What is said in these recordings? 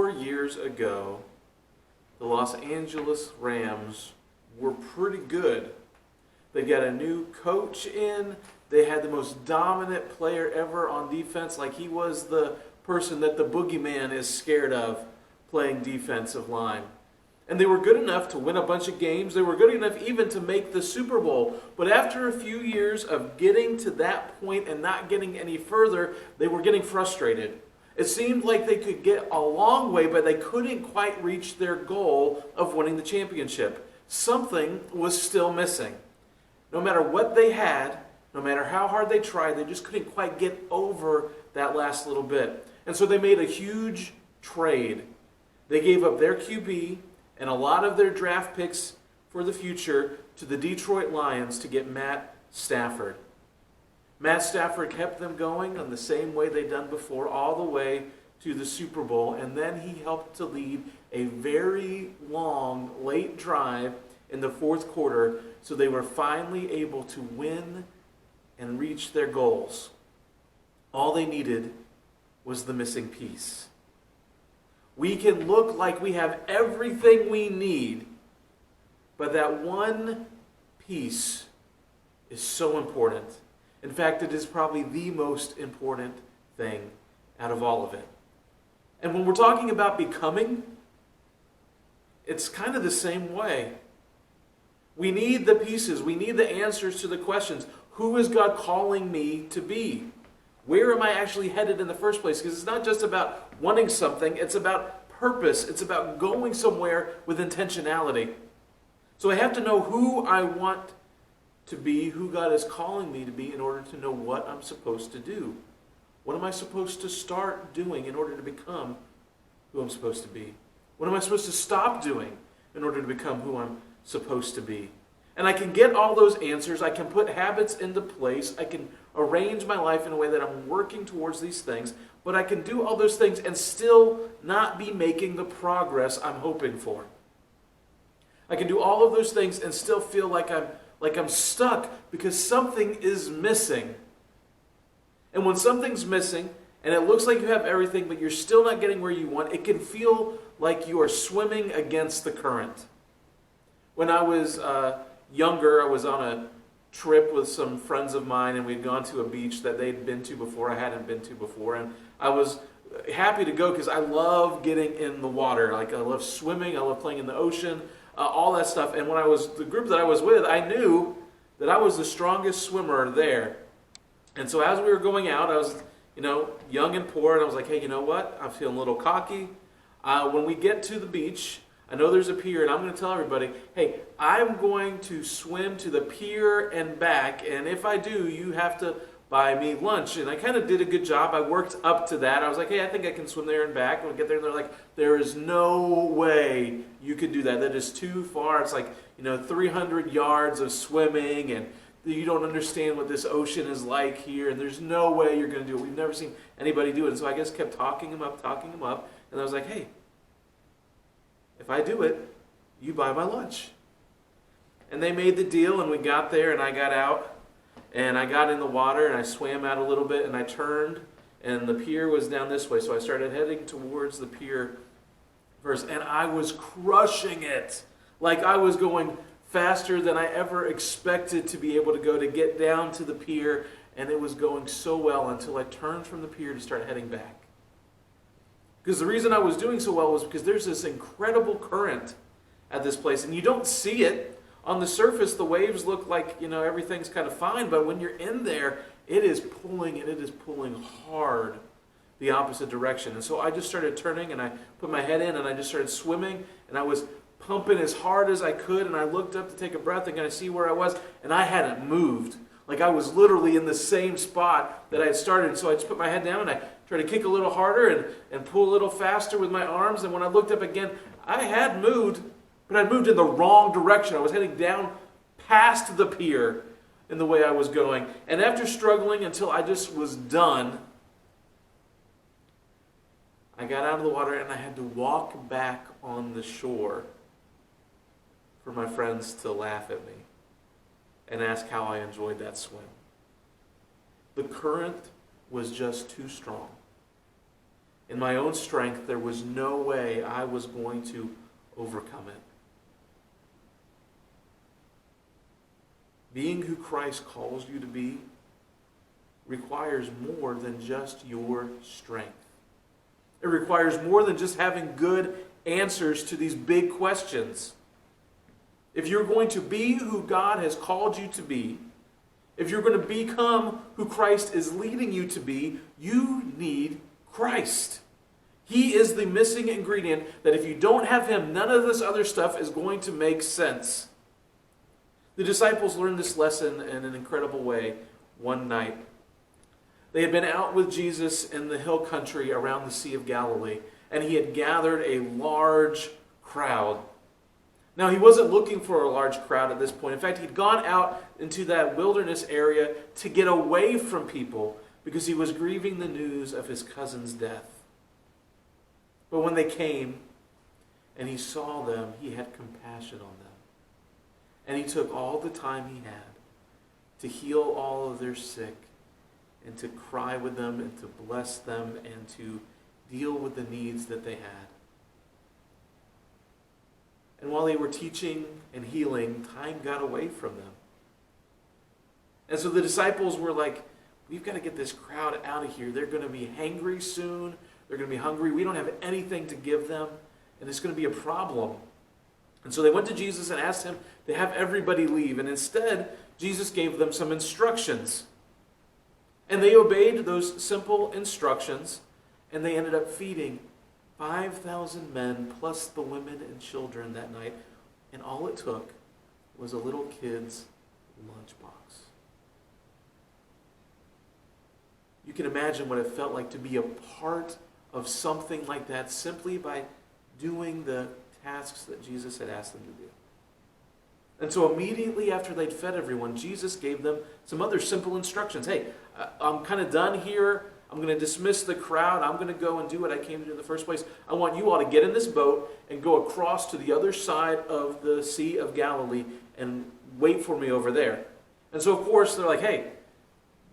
4 years ago, the Los Angeles Rams were pretty good. They got a new coach in. They had the most dominant player ever on defense. Like, he was the person that the boogeyman is scared of playing defensive line. And they were good enough to win a bunch of games. They were good enough even to make the Super Bowl. But after a few years of getting to that point and not getting any further, they were getting frustrated. It seemed like they could get a long way, but they couldn't quite reach their goal of winning the championship. Something was still missing. No matter what they had, no matter how hard they tried, they just couldn't quite get over that last little bit. And so they made a huge trade. They gave up their QB and a lot of their draft picks for the future to the Detroit Lions to get Matt Stafford. Matt Stafford kept them going on the same way they'd done before, all the way to the Super Bowl, and then he helped to lead a very long, late drive in the fourth quarter, so they were finally able to win and reach their goals. All they needed was the missing piece. We can look like we have everything we need, but that one piece is so important. In fact, it is probably the most important thing out of all of it. And when we're talking about becoming, it's kind of the same way. We need the pieces. We need the answers to the questions. Who is God calling me to be? Where am I actually headed in the first place? Because it's not just about wanting something. It's about purpose. It's about going somewhere with intentionality. So I have to know who I want to be, who God is calling me to be, in order to know what I'm supposed to do. What am I supposed to start doing in order to become who I'm supposed to be? What am I supposed to stop doing in order to become who I'm supposed to be? And I can get all those answers. I can put habits into place. I can arrange my life in a way that I'm working towards these things. But I can do all those things and still not be making the progress I'm hoping for. I can do all of those things and still feel like I'm stuck because something is missing. And when something's missing and it looks like you have everything but you're still not getting where you want, it can feel like you are swimming against the current. When I was younger, I was on a trip with some friends of mine, and we'd gone to a beach that they'd been to before, I hadn't been to before, and I was happy to go because I love getting in the water. Like, I love swimming, I love playing in the ocean, all that stuff. And when the group that I was with, I knew that I was the strongest swimmer there. And so as we were going out, I was, young and poor, and I was like, hey, you know what? I'm feeling a little cocky. When we get to the beach, I know there's a pier, and I'm going to tell everybody, hey, I'm going to swim to the pier and back, and if I do, you have to buy me lunch. And I kind of did a good job. I worked up to that. I was like, hey, I think I can swim there and back. And we get there, and they're like, there is no way you can do that. That is too far. It's like, 300 yards of swimming, and you don't understand what this ocean is like here, and there's no way you're going to do it. We've never seen anybody do it. And so I just kept talking him up, and I was like, hey, if I do it, you buy my lunch. And they made the deal, and we got there, and I got out, and I got in the water, and I swam out a little bit, and I turned, and the pier was down this way, so I started heading towards the pier first, and I was crushing it. Like, I was going faster than I ever expected to be able to go to get down to the pier, and it was going so well until I turned from the pier to start heading back. Because the reason I was doing so well was because there's this incredible current at this place, and you don't see it. On the surface, the waves look like, everything's kind of fine, but when you're in there, it is pulling, and it is pulling hard the opposite direction. And so I just started turning, and I put my head in, and I just started swimming, and I was pumping as hard as I could, and I looked up to take a breath and kind of see where I was, and I hadn't moved. Like, I was literally in the same spot that I had started. So I just put my head down, and I tried to kick a little harder and pull a little faster with my arms. And when I looked up again, I had moved, but I'd moved in the wrong direction. I was heading down past the pier in the way I was going. And after struggling until I just was done, I got out of the water, and I had to walk back on the shore for my friends to laugh at me and ask how I enjoyed that swim. The current was just too strong. In my own strength, there was no way I was going to overcome it. Being who Christ calls you to be requires more than just your strength. It requires more than just having good answers to these big questions. If you're going to be who God has called you to be, if you're going to become who Christ is leading you to be, you need Christ. He is the missing ingredient that if you don't have Him, none of this other stuff is going to make sense. The disciples learned this lesson in an incredible way one night. They had been out with Jesus in the hill country around the Sea of Galilee, and He had gathered a large crowd. Now, He wasn't looking for a large crowd at this point. In fact, He'd gone out into that wilderness area to get away from people because He was grieving the news of His cousin's death. But when they came and He saw them, He had compassion on them. And He took all the time He had to heal all of their sick and to cry with them and to bless them and to deal with the needs that they had. And while they were teaching and healing, time got away from them. And so the disciples were like, we've got to get this crowd out of here. They're going to be hangry soon. They're going to be hungry. We don't have anything to give them. And it's going to be a problem. And so they went to Jesus and asked Him to have everybody leave. And instead, Jesus gave them some instructions. And they obeyed those simple instructions. And they ended up feeding 5,000 men plus the women and children that night. And all it took was a little kid's lunchbox. You can imagine what it felt like to be a part of something like that simply by doing the tasks that Jesus had asked them to do. And so immediately after they'd fed everyone, Jesus gave them some other simple instructions. Hey, I'm kind of done here. I'm going to dismiss the crowd. I'm going to go and do what I came to do in the first place. I want you all to get in this boat and go across to the other side of the Sea of Galilee and wait for me over there. And so, of course, they're like, hey,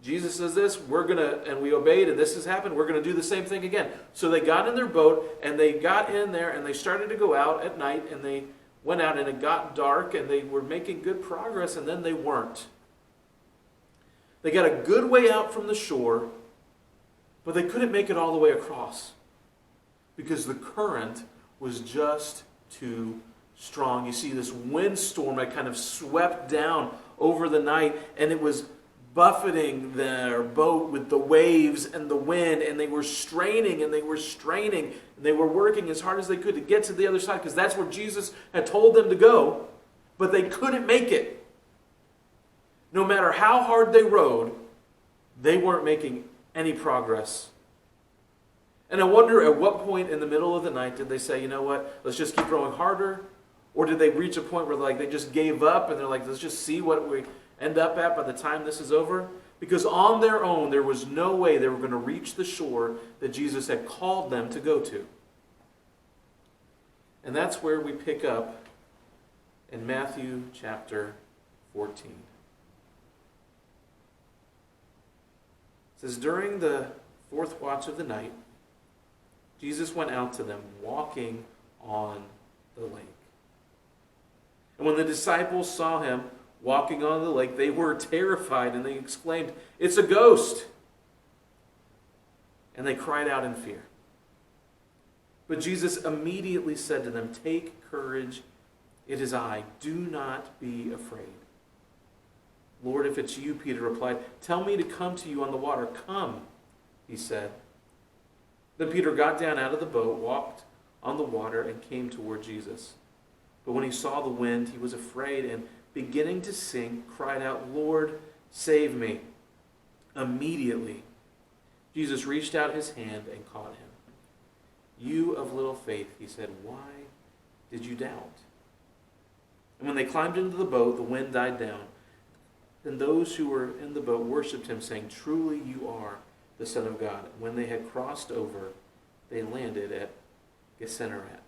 Jesus says this, and we obeyed, and this has happened, we're going to do the same thing again. So they got in their boat, and they got in there, and they started to go out at night, and they went out, and it got dark, and they were making good progress, and then they weren't. They got a good way out from the shore, but they couldn't make it all the way across because the current was just too strong. You see, this windstorm had kind of swept down over the night, and it was buffeting their boat with the waves and the wind, and they were straining and they were straining, and they were working as hard as they could to get to the other side because that's where Jesus had told them to go, but they couldn't make it. No matter how hard they rowed, they weren't making any progress. And I wonder at what point in the middle of the night did they say, you know what, let's just keep rowing harder? Or did they reach a point where they just gave up and they're like, let's just see what we end up at by the time this is over? Because on their own, there was no way they were going to reach the shore that Jesus had called them to go to. And that's where we pick up in Matthew chapter 14. It says, during the fourth watch of the night, Jesus went out to them walking on the lake. And when the disciples saw Him walking on the lake, they were terrified and they exclaimed, "It's a ghost!" And they cried out in fear. But Jesus immediately said to them, "Take courage, it is I. Do not be afraid." "Lord, if it's you," Peter replied, "tell me to come to you on the water." "Come," he said. Then Peter got down out of the boat, walked on the water, and came toward Jesus. But when he saw the wind, he was afraid, and beginning to sink, cried out, "Lord, save me." Immediately, Jesus reached out his hand and caught him. "You of little faith," he said, "why did you doubt?" And when they climbed into the boat, the wind died down. Then those who were in the boat worshipped him, saying, "Truly you are the Son of God." And when they had crossed over, they landed at Gennesaret.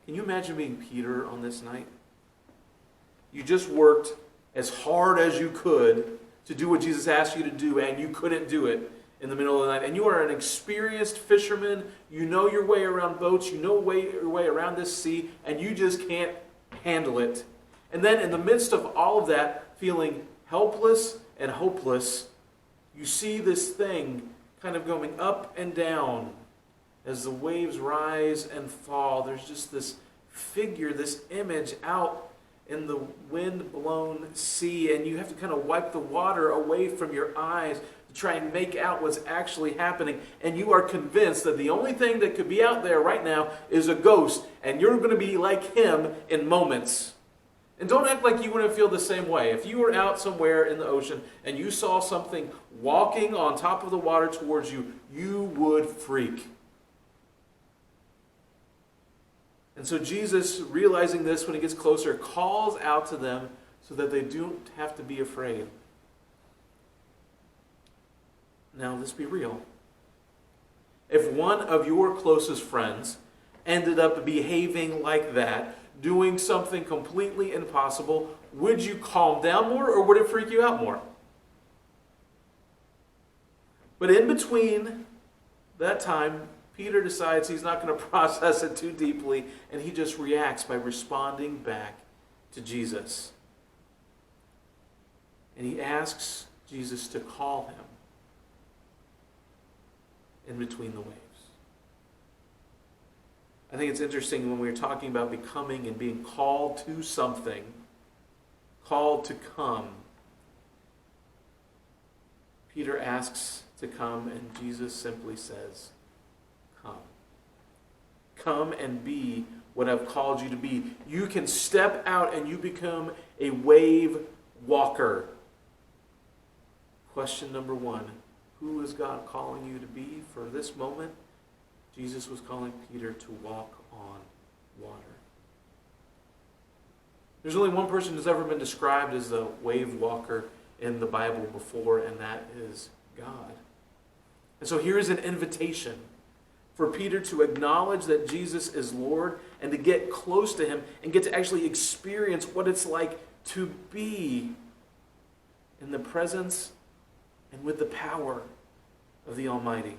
Can you imagine being Peter on this night? You just worked as hard as you could to do what Jesus asked you to do, and you couldn't do it. in the middle of the night, and you are an experienced fisherman, you know your way around boats, you know your way around this sea, and you just can't handle it. And then in the midst of all of that, feeling helpless and hopeless, you see this thing kind of going up and down as the waves rise and fall. There's just this figure, this image out in the wind-blown sea, and you have to kind of wipe the water away from your eyes to try and make out what's actually happening. And you are convinced that the only thing that could be out there right now is a ghost, and you're going to be like him in moments. And don't act like you wouldn't feel the same way. If you were out somewhere in the ocean and you saw something walking on top of the water towards you, you would freak. And so Jesus, realizing this when he gets closer, calls out to them so that they don't have to be afraid. Now, let's be real. If one of your closest friends ended up behaving like that, doing something completely impossible, would you calm down more or would it freak you out more? But in between that time, Peter decides he's not going to process it too deeply, and he just reacts by responding back to Jesus. And he asks Jesus to call him in between the waves. I think it's interesting when we're talking about becoming and being called to something, called to come. Peter asks to come, and Jesus simply says, come. Come and be what I've called you to be. You can step out and you become a wave walker. Question number one, who is God calling you to be for this moment? Jesus was calling Peter to walk on water. There's only one person who's ever been described as a wave walker in the Bible before, and that is God. And so here is an invitation for Peter to acknowledge that Jesus is Lord and to get close to him and get to actually experience what it's like to be in the presence and with the power of the Almighty.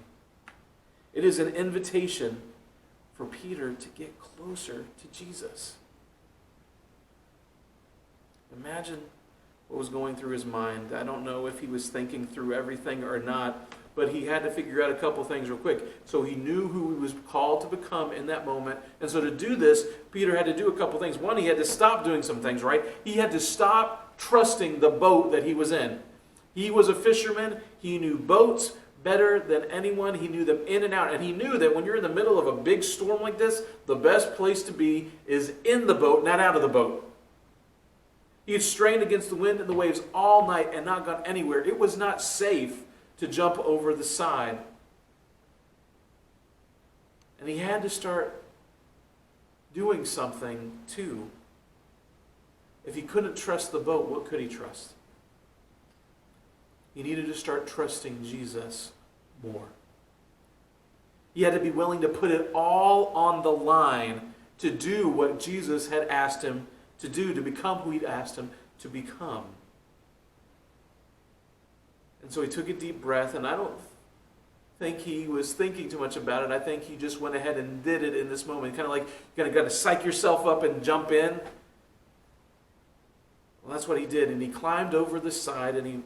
It is an invitation for Peter to get closer to Jesus. Imagine what was going through his mind. I don't know if he was thinking through everything or not, but he had to figure out a couple things real quick. So he knew who he was called to become in that moment. And so to do this, Peter had to do a couple things. One, he had to stop doing some things, right? He had to stop trusting the boat that he was in. He was a fisherman. He knew boats better than anyone. He knew them in and out. And he knew that when you're in the middle of a big storm like this, the best place to be is in the boat, not out of the boat. He had strained against the wind and the waves all night and not gone anywhere. It was not safe to jump over the side. And he had to start doing something too. If he couldn't trust the boat, what could he trust? He needed to start trusting Jesus more. He had to be willing to put it all on the line to do what Jesus had asked him to do, to become who he'd asked him to become. And so he took a deep breath, and I don't think he was thinking too much about it. I think he just went ahead and did it in this moment. Kind of like you got to psych yourself up and jump in. Well, that's what he did. And he climbed over the side, and he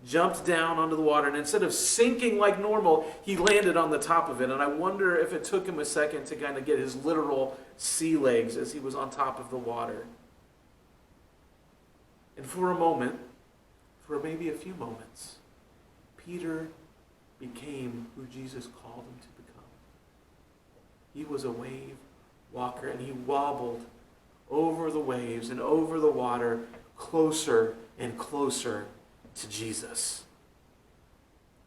jumped down onto the water. And instead of sinking like normal, he landed on the top of it. And I wonder if it took him a second to kind of get his literal sea legs as he was on top of the water. And for a moment, for maybe a few moments, Peter became who Jesus called him to become. He was a wave walker, and he wobbled over the waves and over the water, closer and closer to Jesus.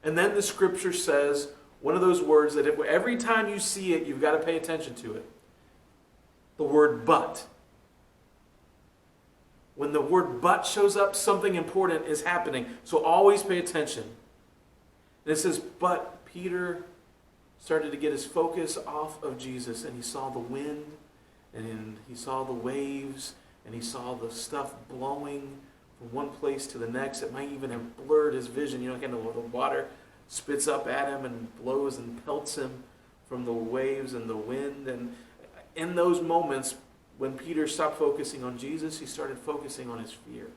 And then the scripture says one of those words that every time you see it, you've got to pay attention to it. The word but. When the word but shows up, something important is happening. So always pay attention. And it says, but Peter started to get his focus off of Jesus, and he saw the wind, and he saw the waves, and he saw the stuff blowing from one place to the next. It might even have blurred his vision. You know, kind of the water spits up at him and blows and pelts him from the waves and the wind. And in those moments, when Peter stopped focusing on Jesus, he started focusing on his fear.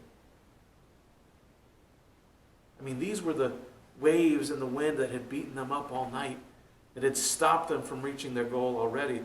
I mean, these were the waves and the wind that had beaten them up all night, that had stopped them from reaching their goal already.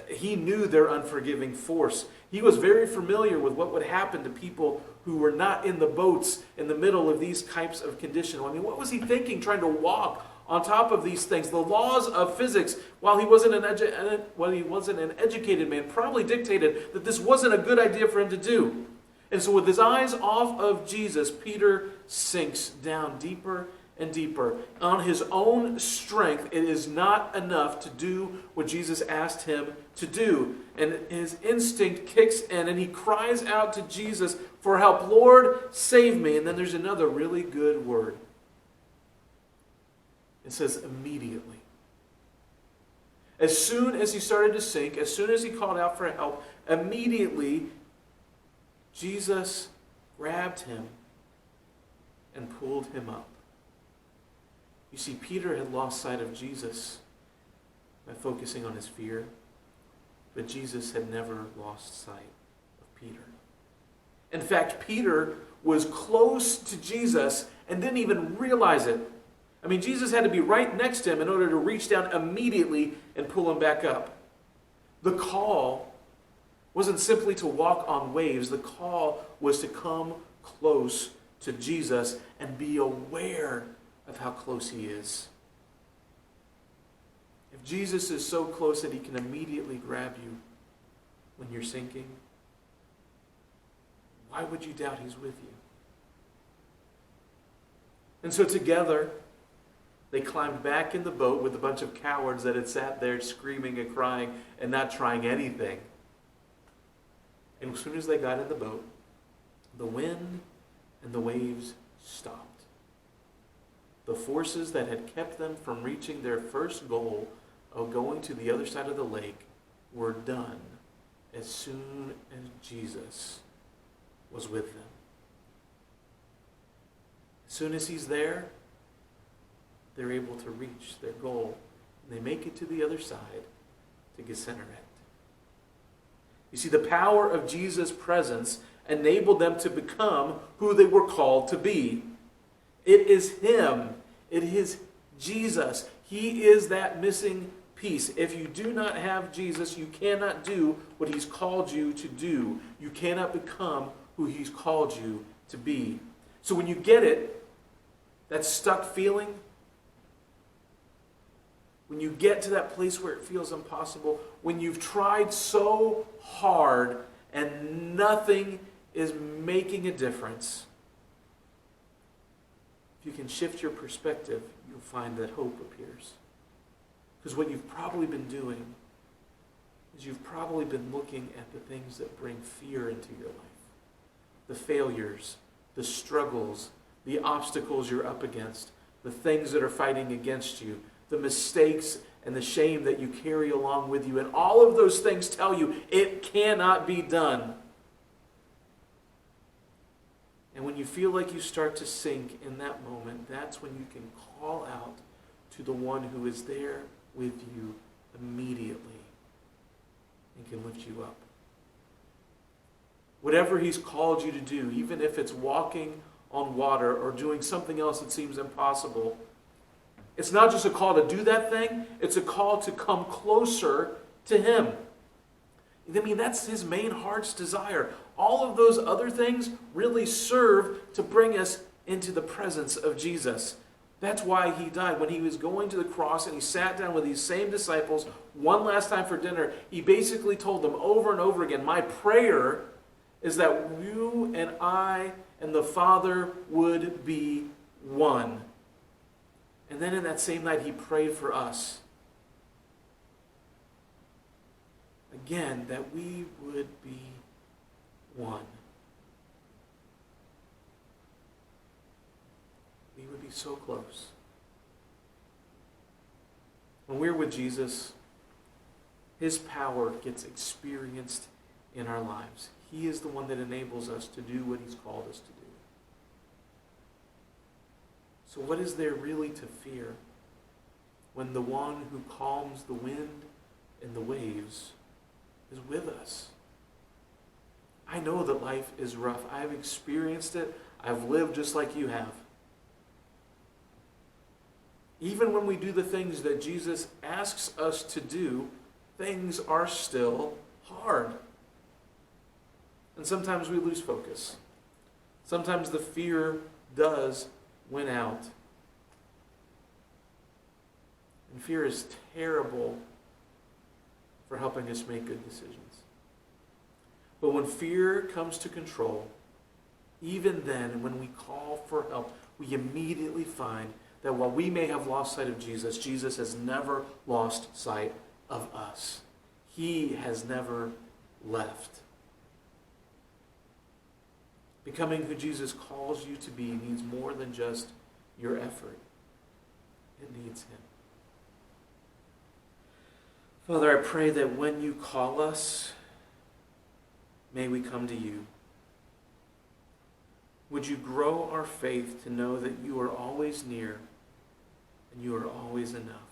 He knew their unforgiving force. He was very familiar with what would happen to people who were not in the boats in the middle of these types of conditions. I mean, what was he thinking trying to walk on top of these things? The laws of physics, while he wasn't an educated man, probably dictated that this wasn't a good idea for him to do. And so with his eyes off of Jesus, Peter sinks down deeper and deeper. On his own strength, it is not enough to do what Jesus asked him to do. And his instinct kicks in, and he cries out to Jesus for help. Lord, save me. And then there's another really good word. It says immediately. As soon as he started to sink, as soon as he called out for help, immediately Jesus grabbed him and pulled him up. You see, Peter had lost sight of Jesus by focusing on his fear, but Jesus had never lost sight of Peter. In fact, Peter was close to Jesus and didn't even realize it. I mean, Jesus had to be right next to him in order to reach down immediately and pull him back up. The call wasn't simply to walk on waves. The call was to come close to Jesus and be aware of how close he is. If Jesus is so close that he can immediately grab you when you're sinking, why would you doubt he's with you? And so together, they climbed back in the boat with a bunch of cowards that had sat there screaming and crying and not trying anything. And as soon as they got in the boat, the wind and the waves stopped. The forces that had kept them from reaching their first goal of going to the other side of the lake were done as soon as Jesus was with them. As soon as he's there, they're able to reach their goal. And they make it to the other side, to Gennesaret. You see, the power of Jesus' presence enabled them to become who they were called to be. It is him. It is Jesus. He is that missing piece. If you do not have Jesus, you cannot do what he's called you to do. You cannot become who he's called you to be. So when you get it, that stuck feeling, when you get to that place where it feels impossible, when you've tried so hard and nothing is making a difference, if you can shift your perspective, you'll find that hope appears. Because what you've probably been doing is you've probably been looking at the things that bring fear into your life. The failures, the struggles, the obstacles you're up against, the things that are fighting against you, the mistakes and the shame that you carry along with you. And all of those things tell you it cannot be done. And when you feel like you start to sink in that moment, that's when you can call out to the one who is there with you immediately and can lift you up. Whatever he's called you to do, even if it's walking on water or doing something else that seems impossible, it's not just a call to do that thing, it's a call to come closer to him. I mean, that's his main heart's desire. All of those other things really serve to bring us into the presence of Jesus. That's why he died. When he was going to the cross and he sat down with these same disciples one last time for dinner, he basically told them over and over again, my prayer is that you and I and the Father would be one. And then in that same night, he prayed for us. Again, that we would be one. We would be so close. When we're with Jesus, his power gets experienced in our lives. He is the one that enables us to do what he's called us to do. So what is there really to fear when the one who calms the wind and the waves is with us? I know that life is rough. I've experienced it. I've lived just like you have. Even when we do the things that Jesus asks us to do, things are still hard. And sometimes we lose focus. Sometimes the fear does win out. And fear is terrible for helping us make good decisions. But when fear comes to control, even then, when we call for help, we immediately find that while we may have lost sight of Jesus, Jesus has never lost sight of us. He has never left. Becoming who Jesus calls you to be needs more than just your effort. It needs Him. Father, I pray that when you call us, may we come to you. Would you grow our faith to know that you are always near and you are always enough?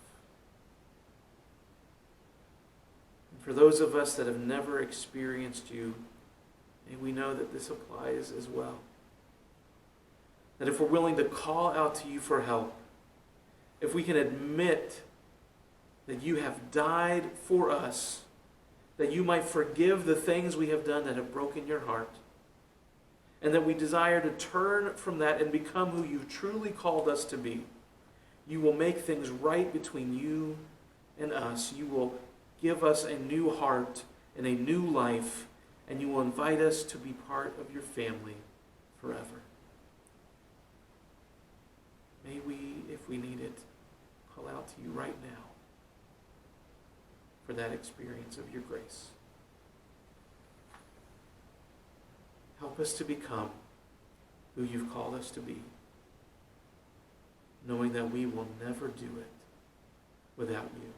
And for those of us that have never experienced you, may we know that this applies as well. That if we're willing to call out to you for help, if we can admit that you have died for us, that you might forgive the things we have done that have broken your heart, and that we desire to turn from that and become who you've truly called us to be, you will make things right between you and us. You will give us a new heart and a new life, and you will invite us to be part of your family forever. May we, if we need it, call out to you right now for that experience of your grace. Help us to become who you've called us to be, knowing that we will never do it without you.